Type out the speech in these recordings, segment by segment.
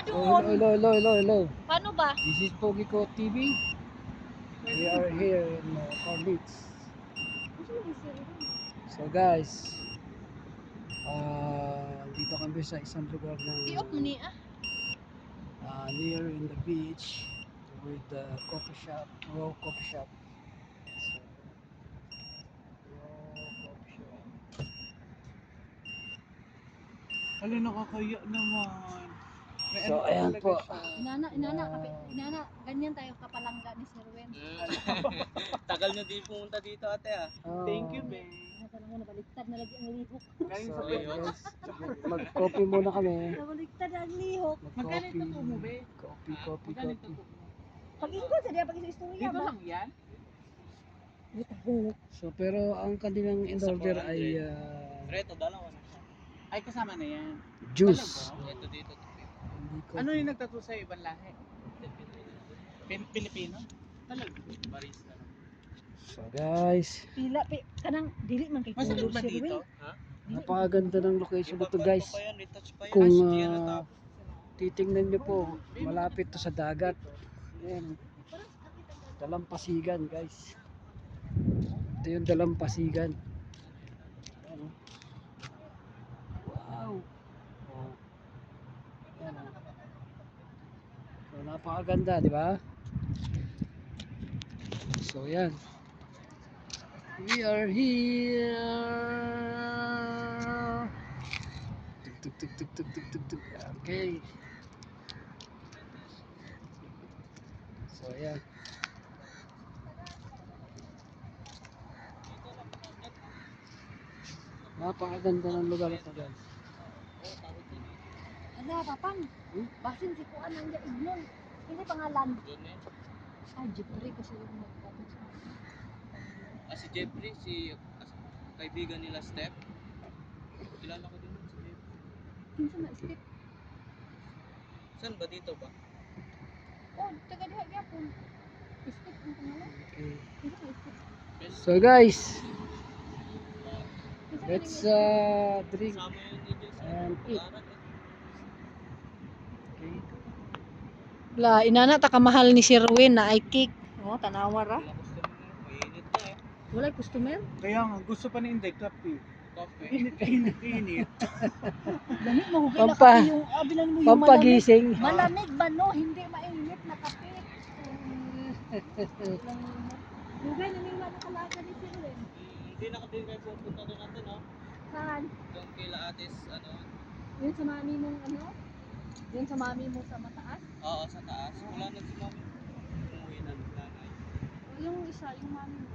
doon. Hello. Paano ba? This is Pogi Ko TV. We are here in Cornitz. So guys, dito kami sa isang lugar Iok mo ng niya. near in the beach with the coffee shop, Raw Coffee Shop. So, Raw Coffee Shop. Hala, nakakaya naman. May So, ano pa ayan talaga po. siya. Inana, ganyan tayo kapalangga ni Sir Wen. Tagal nyo din pumunta dito ate ah. Thank you, babe. Nabaliktad na lagi ang lihok. Galing So, sa guys, mag-coffee muna kami. Nabaliktad ang lihok. Magkano ito po mo, babe? Coffee. Pag-ingkod sa diya, pag-isa istorya Dito ba? lang yan? So, pero ang kanilang in-order ay Reto, dalawa na siya. Ay, kasama na yan. juice. Talaga? Ito dito. Hindi coffee. Ano yung nagtato sa ibang lahi? Pilipino? Talaga? Barista. So guys, Kanang dili man kay Masakit Kulo ba Sir dito? Wen. Ha? napakaganda ng location na to guys. Pa yan, retouch pa yan. Kung Hindi yan natapos. titingnan nyo po, malapit to sa dagat. Ayan, Dalampasigan guys. Ito yung Dalampasigan. Ayan, oh. Wow. Oh. Ayan, oh. So, napakaganda, di ba? So yan. We are here. Tuk. Okay. So yan. Napakaganda ng lugar ito guys. Ala, papang. Basin si Kuan ang iglon. Hindi pangalan. Doon eh. Ay, Jeffrey kasi yung magkabot sa akin. Si Jeffrey, kaibigan nila Steph. Kilala ko din si Jeffrey. Kinsa na step? Saan ba dito ba? Oh, taga diha gyapon. Step ang pangalan. Okay. Kinsa na step? So guys, Kinsa let's na drink Sama yun ni Jess. and eat. Pag-aaral eh. Okay. La, inana ta kamahal ni Sir Wen na ay cake. Oh, tanawa ra. Wala gusto mo. Mainit na eh. Walay customer. Kaya nga, gusto pa ni Inday kape. Coffee. Init. Lamig mahugay na Pampa- kape yung abilan mo yung malamig. Pampagising. Malamig ba no? Hindi mainit na kape. Hugay na nila nakalaga ni Sir Wen. Hindi na din kayo pupunta doon natin no? Saan? Doon kila atis ano? Yun sa mami mong ano? Yun sa mami mo sa mataas? Oo, sa taas. Wala na si mami. Umuwi na ng nanay. Yung isa, yung mami mo.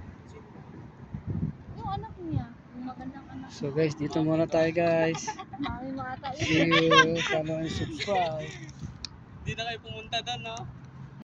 Yung anak niya. Yung magandang anak. So guys, dito muna tayo guys. Mami mo ata yun. See you, follow and subscribe. Hindi na kayo pumunta doon no?